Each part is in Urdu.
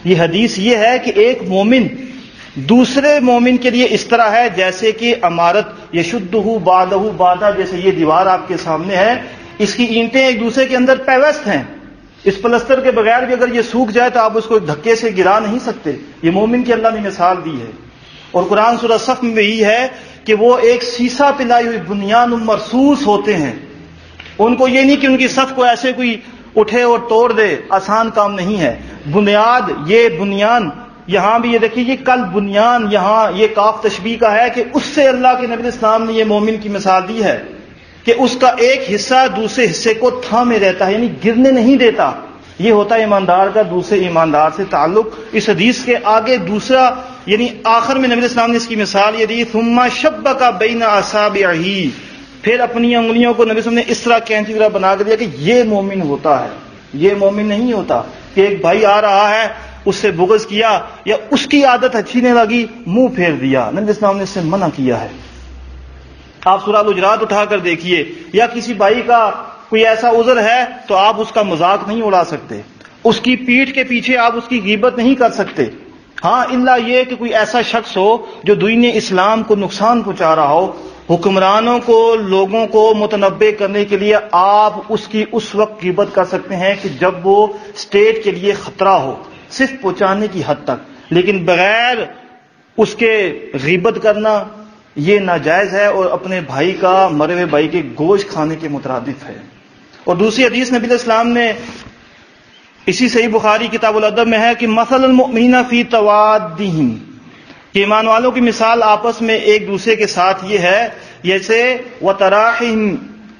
یہ حدیث یہ ہے کہ ایک مومن دوسرے مومن کے لیے اس طرح ہے جیسے کہ عمارت یشدہ بعدہ بعدہ، جیسے یہ دیوار آپ کے سامنے ہے، اس کی اینٹیں ایک دوسرے کے اندر پیوست ہیں، اس پلستر کے بغیر بھی اگر یہ سوکھ جائے تو آپ اس کو دھکے سے گرا نہیں سکتے۔ یہ مومن کی اللہ نے مثال دی ہے۔ اور قرآن سورہ صف میں یہی ہے کہ وہ ایک سیسا پلائی ہوئی بنیان مرصوص ہوتے ہیں، ان کو یہ نہیں کہ ان کی صف کو ایسے کوئی اٹھے اور توڑ دے، آسان کام نہیں ہے۔ بنیاد، یہ بنیان یہاں بھی یہ دیکھیے، یہ کل بنیان یہاں یہ کاف تشبیہ کا ہے کہ اس سے اللہ کے نبی اسلام نے یہ مومن کی مثال دی ہے کہ اس کا ایک حصہ دوسرے حصے کو تھامے رہتا ہے، یعنی گرنے نہیں دیتا۔ یہ ہوتا ہے ایماندار کا دوسرے ایماندار سے تعلق۔ اس حدیث کے آگے دوسرا یعنی آخر میں نبی اسلام نے اس کی مثال یہ دی، ثم شبک بین اصابعہ، پھر اپنی انگلیوں کو نبی اسلام نے اس طرح کینچی طرح بنا کر دیا کہ یہ مومن ہوتا ہے۔ یہ مومن نہیں ہوتا کہ ایک بھائی آ رہا ہے اس سے بغض کیا یا اس کی عادت اچھی نہیں لگی منہ پھیر دیا، نبی اسلام نے اس سے منع کیا ہے۔ آپ سورہ الحجرات اٹھا کر دیکھیے، یا کسی بھائی کا کوئی ایسا عذر ہے تو آپ اس کا مذاق نہیں اڑا سکتے، اس کی پیٹھ کے پیچھے آپ اس کی غیبت نہیں کر سکتے، ہاں الا یہ کہ کوئی ایسا شخص ہو جو دین اسلام کو نقصان پہنچا رہا ہو، حکمرانوں کو لوگوں کو متنبع کرنے کے لیے آپ اس کی اس وقت غیبت کر سکتے ہیں کہ جب وہ اسٹیٹ کے لیے خطرہ ہو، صرف پہنچانے کی حد تک، لیکن بغیر اس کے غیبت کرنا یہ ناجائز ہے اور اپنے بھائی کا، مرے ہوئے بھائی کے گوشت کھانے کے مترادف ہے۔ اور دوسری حدیث نبی علیہ السلام نے اسی صحیح بخاری کتاب الادب میں ہے کہ مثل المؤمنین فی توادہم، کہ ایمان والوں کی مثال آپس میں ایک دوسرے کے ساتھ یہ ہے جیسے وتراحم،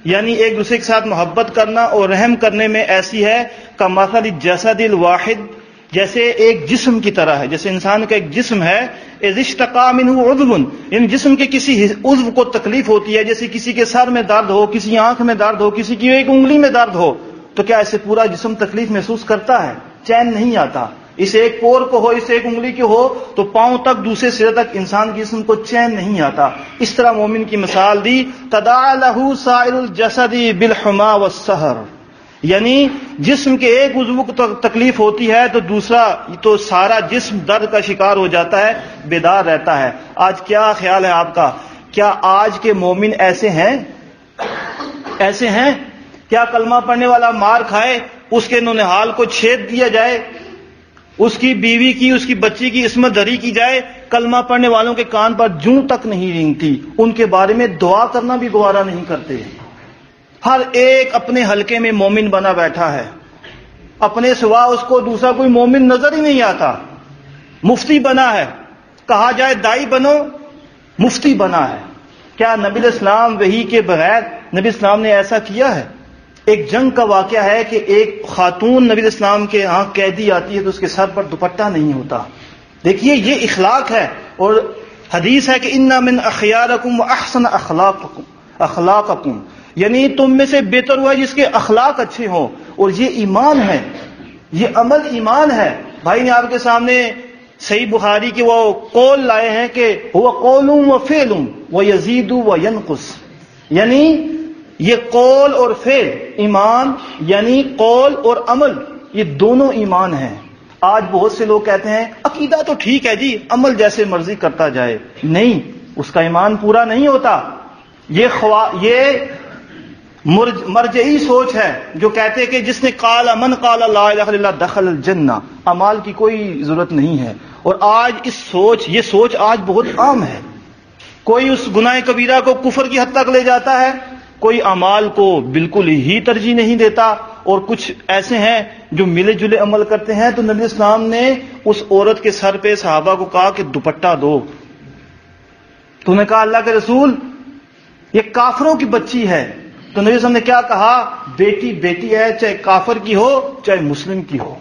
یعنی ایک دوسرے کے ساتھ محبت کرنا اور رحم کرنے میں ایسی ہے کمثل الجسد الواحد، جیسے ایک جسم کی طرح ہے، جیسے انسان کا ایک جسم ہے، اذ اشتقى منه عضو، یعنی جسم کے کسی عضو کو تکلیف ہوتی ہے، جیسے کسی کے سر میں درد ہو، کسی آنکھ میں درد ہو، کسی کی ایک انگلی میں درد ہو، تو کیا اسے پورا جسم تکلیف محسوس کرتا ہے؟ چین نہیں آتا۔ اس ایک پور کو ہو، اس ایک انگلی کی ہو تو پاؤں تک، دوسرے سرے تک انسان کے جسم کو چین نہیں آتا۔ اس طرح مومن کی مثال دی، تداعى له سائر الجسد بالحمى والسهر، یعنی جسم کے ایک عضو کو تکلیف ہوتی ہے تو دوسرا تو سارا جسم درد کا شکار ہو جاتا ہے، بیدار رہتا ہے۔ آج کیا خیال ہے آپ کا؟ کیا آج کے مومن ایسے ہیں؟ ایسے ہیں؟ کیا کلمہ پڑھنے والا مار کھائے، اس کے نونہال کو چھید دیا جائے، اس کی بیوی کی، اس کی بچی کی عصمت دری کی جائے، کلمہ پڑھنے والوں کے کان پر جوں تک نہیں رینگتی، ان کے بارے میں دعا کرنا بھی گوارا نہیں کرتے۔ ہر ایک اپنے حلقے میں مومن بنا بیٹھا ہے، اپنے سوا اس کو دوسرا کوئی مومن نظر ہی نہیں آتا۔ مفتی بنا ہے، کہا جائے دائی بنو، مفتی بنا ہے۔ کیا نبی اسلام وحی کے بغیر نبی اسلام نے ایسا کیا ہے؟ ایک جنگ کا واقعہ ہے کہ ایک خاتون نبی اسلام کے ہاں قیدی آتی ہے تو اس کے سر پر دوپٹہ نہیں ہوتا۔ دیکھیے یہ اخلاق ہے، اور حدیث ہے کہ ان من اخیارکم واحسن اخلاقکم، یعنی تم میں سے بہتر ہوا جس کے اخلاق اچھے ہوں، اور یہ ایمان ہے، یہ عمل ایمان ہے۔ بھائی نے آپ کے سامنے صحیح بخاری کے وہ قول لائے ہیں کہ هو قول و فعل و یزید و ینقص، یعنی یہ قول اور فعل ایمان، یعنی قول اور عمل یہ دونوں ایمان ہیں۔ آج بہت سے لوگ کہتے ہیں عقیدہ تو ٹھیک ہے جی، عمل جیسے مرضی کرتا جائے، نہیں، اس کا ایمان پورا نہیں ہوتا۔ یہ مرجعی سوچ ہے جو کہتے کہ جس نے من قال لا الہ الا اللہ دخل الجنہ، اعمال کی کوئی ضرورت نہیں ہے۔ اور آج یہ سوچ آج بہت عام ہے۔ کوئی اس گناہ کبیرہ کو کفر کی حد تک لے جاتا ہے، کوئی اعمال کو بالکل ہی ترجیح نہیں دیتا، اور کچھ ایسے ہیں جو ملے جلے عمل کرتے ہیں۔ تو نبی اسلام نے اس عورت کے سر پہ صحابہ کو کہا کہ دوپٹہ دو، تو نے کہا اللہ کے رسول یہ کافروں کی بچی ہے، تو نبی اسلام نے کیا کہا؟ بیٹی بیٹی ہے، چاہے کافر کی ہو چاہے مسلم کی ہو۔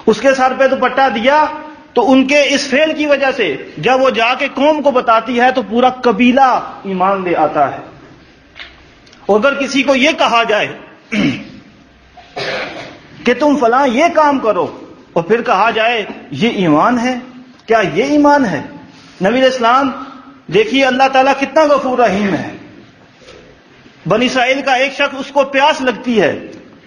اس کے سر پہ دوپٹہ دیا تو ان کے اس فعل کی وجہ سے جب وہ جا کے قوم کو بتاتی ہے تو پورا قبیلہ ایمان لے آتا ہے۔ اگر کسی کو یہ کہا جائے کہ تم فلاں یہ کام کرو اور پھر کہا جائے یہ ایمان ہے، کیا یہ ایمان ہے؟ نبی علیہ السلام دیکھیے اللہ تعالیٰ کتنا غفور رحیم ہے۔ بنی اسرائیل کا ایک شخص، اس کو پیاس لگتی ہے،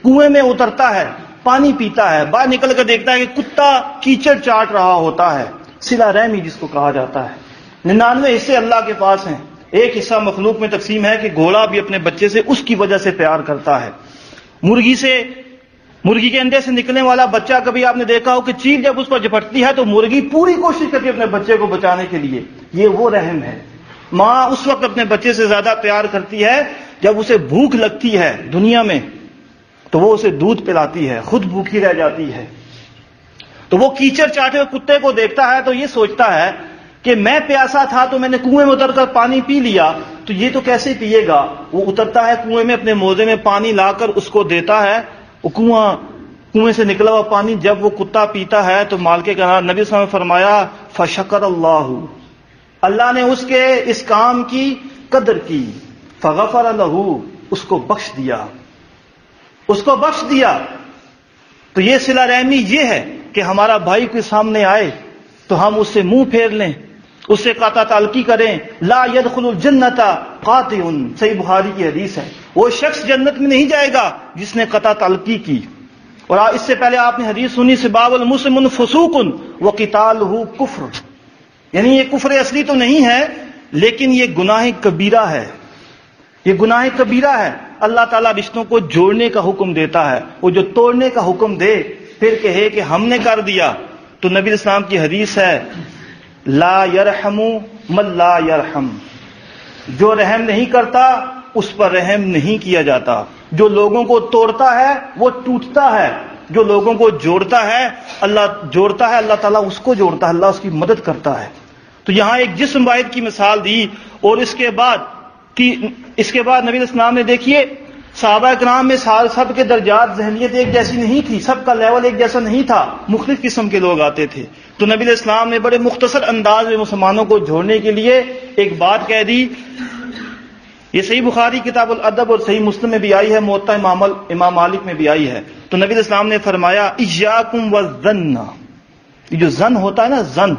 کنویں میں اترتا ہے، پانی پیتا ہے، باہر نکل کر دیکھتا ہے کہ کتا کیچڑ چاٹ رہا ہوتا ہے، صلہ رحمی جس کو کہا جاتا ہے۔ 99 حصے اللہ کے پاس ہیں، ایک حصہ مخلوق میں تقسیم ہے کہ گھوڑا بھی اپنے بچے سے اس کی وجہ سے پیار کرتا ہے۔ مرغی کے انڈے سے نکلنے والا بچہ، کبھی آپ نے دیکھا ہو کہ چیل جب اس پر جھپٹتی ہے تو مرغی پوری کوشش کرتی ہے اپنے بچے کو بچانے کے لیے، یہ وہ رحم ہے۔ ماں اس وقت اپنے بچے سے زیادہ پیار کرتی ہے جب اسے بھوک لگتی ہے دنیا میں، تو وہ اسے دودھ پلاتی ہے، خود بھوکی رہ جاتی ہے۔ تو وہ کیچڑ چاٹے ہوئے کتے کو دیکھتا ہے تو یہ سوچتا ہے کہ میں پیاسا تھا تو میں نے کنویں میں اتر کر پانی پی لیا، تو یہ تو کیسے پیے گا؟ وہ اترتا ہے کنویں میں، اپنے موزے میں پانی لا کر اس کو دیتا ہے، وہ کنویں سے نکلا ہوا پانی جب وہ کتا پیتا ہے تو مالکے کا نبی صلی اللہ علیہ وسلم نے فرمایا فشکر اللہ نے اس کے اس کام کی قدر کی، فغفر لہ، اس کو بخش دیا، اس کو بخش دیا۔ تو یہ صلہ رحمی یہ ہے کہ ہمارا بھائی کے سامنے آئے تو ہم اس سے منہ پھیر لیں، اس سے قطع تعلقی کریں۔ لا يدخل الجنت قاطع، صحیح بخاری کی حدیث ہے، وہ شخص جنت میں نہیں جائے گا جس نے قطع تعلقی کی۔ اور اس سے پہلے آپ نے حدیث سنی سباب المسلم فسوق وقتالہ کفر، یعنی یہ کفر اصلی تو نہیں ہے لیکن یہ گناہ کبیرہ ہے، یہ گناہ کبیرہ ہے۔ اللہ تعالیٰ رشتوں کو جوڑنے کا حکم دیتا ہے، وہ جو توڑنے کا حکم دے پھر کہے کہ ہم نے کر دیا، تو نبی اسلام کی حدیث ہے لا یرحم من لا یرحم، جو رحم نہیں کرتا اس پر رحم نہیں کیا جاتا۔ جو لوگوں کو توڑتا ہے وہ ٹوٹتا ہے، جو لوگوں کو جوڑتا ہے اللہ تعالیٰ اس کو جوڑتا ہے، اللہ اس کی مدد کرتا ہے۔ تو یہاں ایک جسم واحد کی مثال دی، اور اس کے بعد نبی اسلام نے دیکھیے صحابہ کرام میں سب کے درجات ذہنیت ایک جیسی نہیں تھی، سب کا لیول ایک جیسا نہیں تھا، مختلف قسم کے لوگ آتے تھے۔ تو نبی اسلام نے بڑے مختصر انداز میں مسلمانوں کو جوڑنے کے لیے ایک بات کہہ دی۔ یہ صحیح بخاری کتاب الادب اور صحیح مسلم میں بھی آئی ہے، موطا امام مالک میں بھی آئی ہے۔ تو نبی اسلام نے فرمایا ایاکم والظن، یہ جو زن ہوتا ہے نا، زن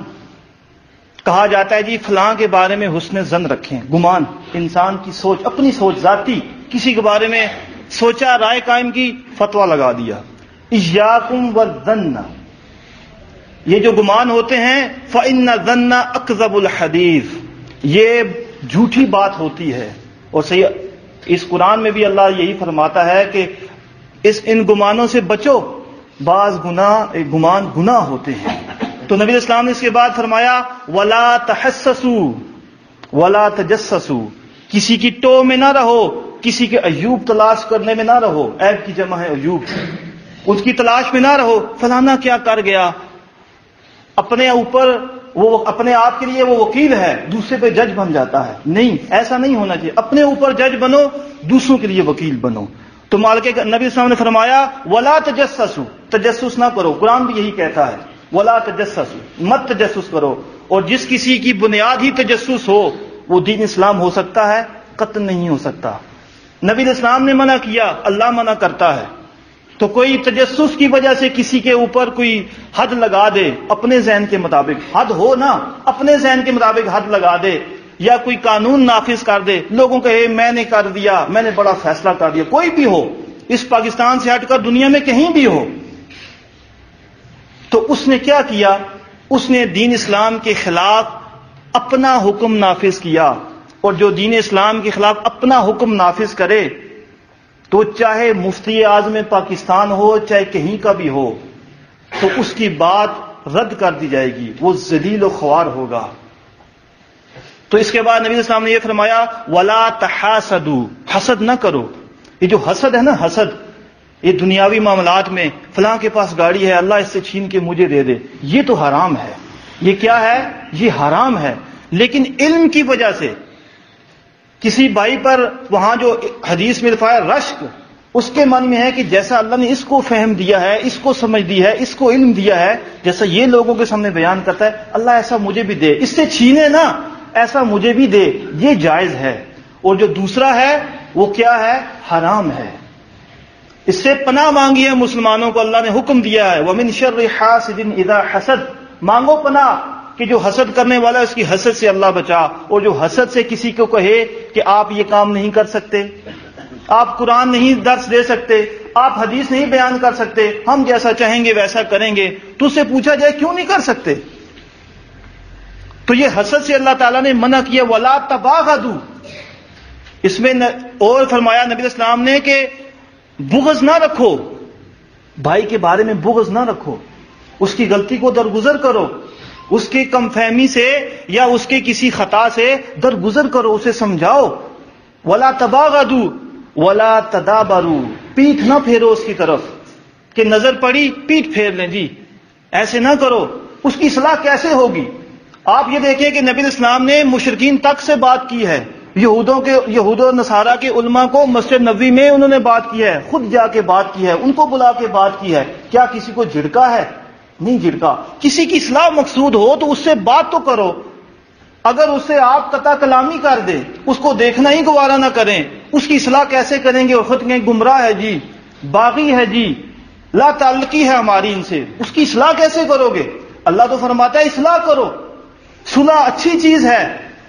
کہا جاتا ہے جی فلاں کے بارے میں حسن زن رکھیں، گمان، انسان کی سوچ، اپنی سوچ ذاتی، کسی کے بارے میں سوچا، رائے قائم کی، فتویٰ لگا دیا۔ ایاکم والظن، یہ جو گمان ہوتے ہیں، فإن الظن اکذب الحدیث، یہ جھوٹی بات ہوتی ہے۔ اور صحیح اس قرآن میں بھی اللہ یہی فرماتا ہے کہ ان گمانوں سے بچو، بعض گمان گناہ ہوتے ہیں۔ تو نبی اسلام نے اس کے بعد فرمایا ولا تحسسوا ولا تجسسوا، کسی کی ٹو میں نہ رہو، کسی کے عیوب تلاش کرنے میں نہ رہو، عیب کی جمع ہے عیوب، اس کی تلاش میں نہ رہو، فلانا کیا کر گیا، اپنے اوپر وہ اپنے آپ کے لیے وہ وکیل ہے، دوسرے پہ جج بن جاتا ہے۔ نہیں، ایسا نہیں ہونا چاہیے، اپنے اوپر جج بنو، دوسروں کے لیے وکیل بنو۔ تو مالک نبی صلی اللہ علیہ وسلم نے فرمایا ولا تجسسوا، تجسس نہ کرو، قرآن بھی یہی کہتا ہے ولا تجسسوا، مت تجسس کرو۔ اور جس کسی کی بنیاد ہی تجسس ہو وہ دین اسلام ہو سکتا ہے؟ قطع نہیں ہو سکتا۔ نبی اسلام نے منع کیا، اللہ منع کرتا ہے۔ تو کوئی تجسس کی وجہ سے کسی کے اوپر کوئی حد لگا دے، اپنے ذہن کے مطابق حد ہو نا، اپنے ذہن کے مطابق حد لگا دے، یا کوئی قانون نافذ کر دے، لوگوں کہے میں نے کر دیا، میں نے بڑا فیصلہ کر دیا، کوئی بھی ہو، اس پاکستان سے ہٹ کر دنیا میں کہیں بھی ہو، تو اس نے کیا کیا؟ اس نے دین اسلام کے خلاف اپنا حکم نافذ کیا۔ اور جو دین اسلام کے خلاف اپنا حکم نافذ کرے تو چاہے مفتی اعظم پاکستان ہو، چاہے کہیں کا بھی ہو، تو اس کی بات رد کر دی جائے گی، وہ ذلیل و خوار ہوگا۔ تو اس کے بعد نبی اسلام نے یہ فرمایا ولا تحاسدوا، حسد نہ کرو۔ یہ جو حسد ہے نا، حسد، یہ دنیاوی معاملات میں فلاں کے پاس گاڑی ہے، اللہ اس سے چھین کے مجھے دے دے، یہ تو حرام ہے۔ یہ کیا ہے؟ یہ حرام ہے۔ لیکن علم کی وجہ سے کسی بھائی پر وہاں جو حدیث میں لکھا ہے رشک، اس کے من میں ہے کہ جیسا اللہ نے اس کو فہم دیا ہے، اس کو سمجھ دی ہے، اس کو علم دیا ہے، جیسا یہ لوگوں کے سامنے بیان کرتا ہے، اللہ ایسا مجھے بھی دے، اس سے چھینے نا، ایسا مجھے بھی دے، یہ جائز ہے۔ اور جو دوسرا ہے وہ کیا ہے؟ حرام ہے۔ اس سے پناہ مانگی ہے مسلمانوں کو، اللہ نے حکم دیا ہے وَمِن شَرِّ حَاسِدٍ إِذَا حَسَدَ، مانگو پناہ کہ جو حسد کرنے والا ہے اس کی حسد سے اللہ بچا۔ اور جو حسد سے کسی کو کہے کہ آپ یہ کام نہیں کر سکتے، آپ قرآن نہیں درس دے سکتے، آپ حدیث نہیں بیان کر سکتے، ہم جیسا چاہیں گے ویسا کریں گے، تو اس سے پوچھا جائے کیوں نہیں کر سکتے؟ تو یہ حسد سے اللہ تعالیٰ نے منع کیا، وَلَا تَبَاغَضُوا۔ اس میں اور فرمایا نبی اسلام نے کہ بغض نہ رکھو، بھائی کے بارے میں بغض نہ رکھو، اس کی غلطی کو درگزر کرو، اس کی کم فہمی سے یا اس کے کسی خطا سے درگزر کرو، اسے سمجھاؤ۔ وَلَا تَبَاغَضُوا وَلَا تَدَابَرُوا، پیٹھ نہ پھیرو اس کی طرف کہ نظر پڑی پیٹھ پھیر لیں، جی ایسے نہ کرو۔ اس کی اصلاح کیسے ہوگی؟ آپ یہ دیکھیں کہ نبی اسلام نے مشرکین تک سے بات کی ہے، یہود و نصارہ کے علماء کو مسجد نبوی میں انہوں نے بات کی ہے، خود جا کے بات کی ہے، ان کو بلا کے بات کی ہے۔ کیا کسی کو جھڑکا ہے؟ نہیں جھڑکا۔ کسی کی اصلاح مقصود ہو تو اس سے بات تو کرو۔ اگر اس سے آپ قطع کلامی کر دیں، اس کو دیکھنا ہی گوارا نہ کریں، اس کی اصلاح کیسے کریں گے؟ اور خود کہیں گمراہ ہے جی، باغی ہے جی، لا تعلقی ہے ہماری ان سے، اس کی اصلاح کیسے کرو گے؟ اللہ تو فرماتا ہے اصلاح کرو، صلح اچھی چیز ہے۔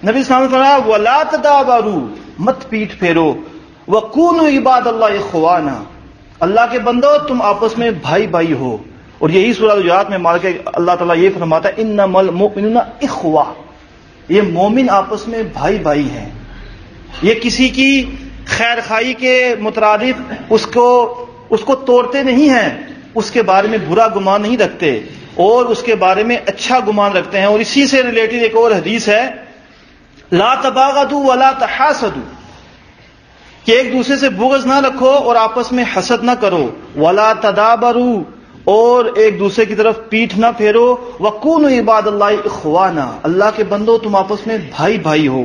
نبی اسلام نے فرمایا وَلَا تَدَابَرُوا، مت پیٹھ پھیرو، وَكُونُوا عِبَادَ اللَّهِ إِخْوَانًا، اللہ کے بندو تم آپس میں بھائی بھائی ہو۔ اور یہی سورہ الحجرات میں مار کے اللہ تعالیٰ یہ فرماتا ہے اِنَّمَا الْمُؤْمِنُونَ إِخْوَةٌ، یہ مومن آپس میں بھائی بھائی ہیں۔ یہ کسی کی خیر خواہی کے مترادف اس کو توڑتے نہیں ہیں، اس کے بارے میں برا گمان نہیں رکھتے اور اس کے بارے میں اچھا گمان رکھتے ہیں۔ اور اسی سے ریلیٹڈ ایک اور حدیث ہے، لا تباغضوا ولا تحاسدوا، کہ ایک دوسرے سے بغض نہ رکھو اور آپس میں حسد نہ کرو، ولا تدابروا، اور ایک دوسرے کی طرف پیٹھ نہ پھیرو، وَكُونُوا عِبَادَ اللَّهِ إِخْوَانًا، اللہ کے بندو تم آپس میں بھائی بھائی ہو۔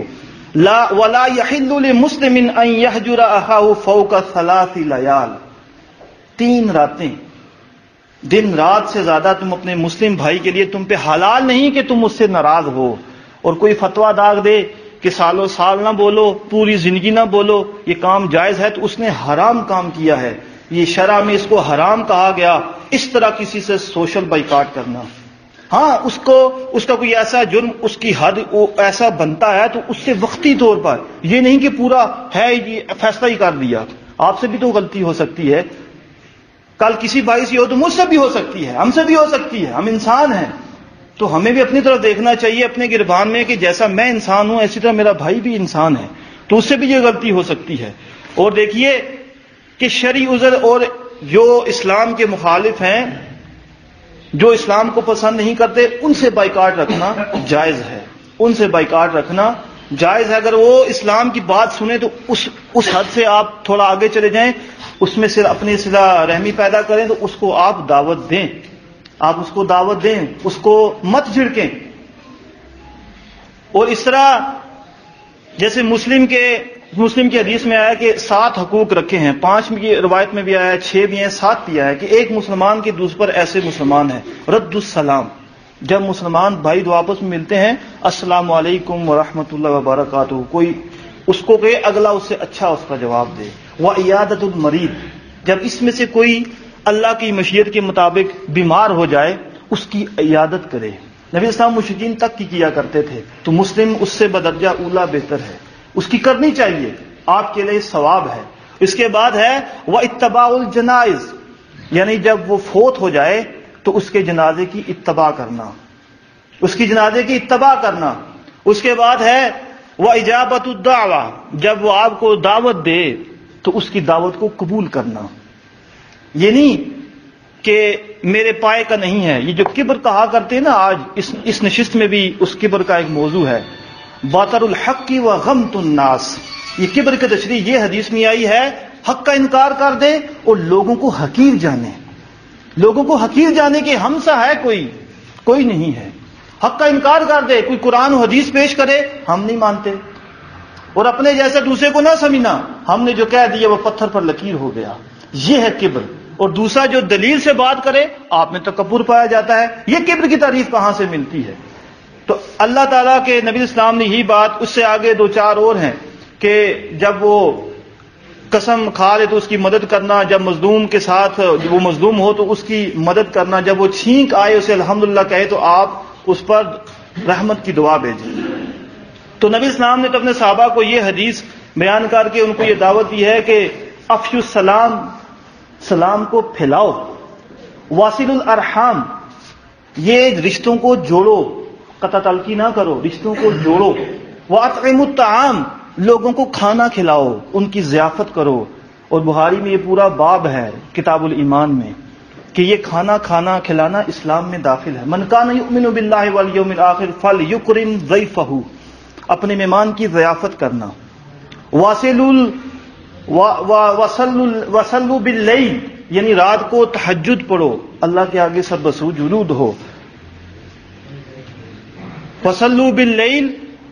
لا ولا يحل لمسلم ان يهجر اخاه فوق 3 ليال، 3 راتیں، دن رات سے زیادہ تم اپنے مسلم بھائی کے لیے تم پہ حلال نہیں کہ تم اس سے ناراض ہو۔ اور کوئی فتویٰ داغ دے کہ سالوں سال نہ بولو، پوری زندگی نہ بولو، یہ کام جائز ہے، تو اس نے حرام کام کیا ہے، یہ شرع میں اس کو حرام کہا گیا۔ اس طرح کسی سے سوشل بائیکاٹ کرنا، ہاں اس کا کوئی ایسا جرم، اس کی حد ایسا بنتا ہے تو اس سے وقتی طور پر، یہ نہیں کہ پورا ہے یہ فیصلہ ہی کر دیا۔ آپ سے بھی تو غلطی ہو سکتی ہے، کل کسی بھائی سے ہو تو مجھ سے بھی ہو سکتی ہے، ہم سے بھی ہو سکتی ہے، ہم انسان ہیں، تو ہمیں بھی اپنی طرف دیکھنا چاہیے اپنے گربان میں کہ جیسا میں انسان ہوں اسی طرح میرا بھائی بھی انسان ہے، تو اس سے بھی یہ غلطی ہو سکتی ہے۔ اور دیکھیے کہ شرعی عذر اور جو اسلام کے مخالف ہیں، جو اسلام کو پسند نہیں کرتے، ان سے بائیکاٹ رکھنا جائز ہے، ان سے بائیکاٹ رکھنا جائز ہے۔ اگر وہ اسلام کی بات سنیں تو اس حد سے آپ تھوڑا آگے چلے جائیں، اس میں سے اپنی صلہ رحمی پیدا کریں، تو اس کو آپ دعوت دیں، آپ اس کو دعوت دیں، اس کو مت جھڑکیں۔ اور اس طرح جیسے مسلم کی حدیث میں آیا کہ 7 حقوق رکھے ہیں، 5 کی روایت میں بھی آیا ہے، 6 بھی ہیں، 7 بھی آیا ہے کہ ایک مسلمان کے دوسرے پر ایسے مسلمان ہیں، رد السلام، جب مسلمان بھائی دو آپس میں ملتے ہیں، السلام علیکم ورحمۃ اللہ وبرکاتہ، کوئی اس کو کہے اگلا اس سے اچھا اس کا جواب دے۔ وعیادۃ المریض، جب اس میں سے کوئی اللہ کی مشیت کے مطابق بیمار ہو جائے اس کی عیادت کرے۔ نبی اسلام مشرکین تک کی کیا کرتے تھے، تو مسلم اس سے بدرجہ اولا بہتر ہے، اس کی کرنی چاہیے، آپ کے لیے ثواب ہے۔ اس کے بعد ہے واتباع الجنائز، یعنی جب وہ فوت ہو جائے تو اس کے جنازے کی اتباع کرنا، اس کی جنازے کی اتباع کرنا۔ اس کے بعد ہے واجابۃ الدعوہ، جب وہ آپ کو دعوت دے تو اس کی دعوت کو قبول کرنا۔ یہ نہیں کہ میرے پائے کا نہیں ہے، یہ جو کبر کہا کرتے ہیں نا، آج اس نشست میں بھی اس کبر کا ایک موضوع ہے، باطر الحق و غمت الناس، یہ کبر کی تشریح یہ حدیث میں آئی ہے، حق کا انکار کر دے اور لوگوں کو حقیر جانے، لوگوں کو حقیر جانے کے ہم سا ہے کوئی نہیں ہے، حق کا انکار کر دے، کوئی قرآن و حدیث پیش کرے ہم نہیں مانتے، اور اپنے جیسا دوسرے کو نہ سمجھنا، ہم نے جو کہہ دیا وہ پتھر پر لکیر ہو گیا، یہ ہے کبر۔ اور دوسرا جو دلیل سے بات کرے آپ میں تکبر پایا جاتا ہے، یہ کبر کی تعریف کہاں سے ملتی ہے؟ تو اللہ تعالیٰ کے نبی اسلام نے یہی بات، اس سے آگے 2-4 اور ہیں کہ جب وہ قسم کھا لے تو اس کی مدد کرنا، جب مظلوم کے ساتھ وہ مظلوم ہو تو اس کی مدد کرنا، جب وہ چھینک آئے اسے الحمدللہ کہے تو آپ اس پر رحمت کی دعا بھیجیں۔ تو نبی اسلام نے تو اپنے صحابہ کو یہ حدیث بیان کر کے ان کو یہ دعوت دی ہے کہ افشوا السلام، سلام کو پھیلاؤ. واصل الارحام، یہ رشتوں کو جوڑو، قطع تلقی نہ کرو، رشتوں کو جوڑو. واطعموا الطعام، لوگوں کو کھانا کھلاؤ، ان کی ضیافت کرو. اور بخاری میں یہ پورا باب ہے کتاب الایمان میں کہ یہ کھانا کھلانا اسلام میں داخل ہے. من کان یؤمن باللہ والیوم الآخر فلیکرم ضیفہ، اپنے مہمان کی ضیافت کرنا. وصلوا باللیل، یعنی رات کو تہجد پڑھو، اللہ کے آگے سب سجود ہو. وصلوا باللیل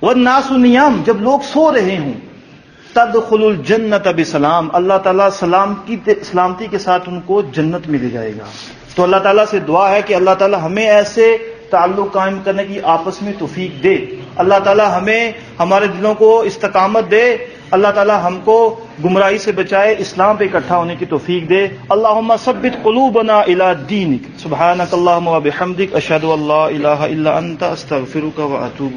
والناس نیام، جب لوگ سو رہے ہوں. تدخلوا الجنت بسلام، اللہ تعالیٰ سلامتی کے ساتھ ان کو جنت میں لے جائے گا. تو اللہ تعالیٰ سے دعا ہے کہ اللہ تعالیٰ ہمیں ایسے تعلق قائم کرنے کی آپس میں توفیق دے. اللہ تعالیٰ ہمیں ہمارے دلوں کو استقامت دے. اللہ تعالیٰ ہم کو گمراہی سے بچائے، اسلام پہ اکٹھا ہونے کی توفیق دے. اللہم ثبت قلوبنا الی دینک. سبحانک اللہم و بحمدک، اشہد ان لا الہ الا انت، استغفرک و اتوب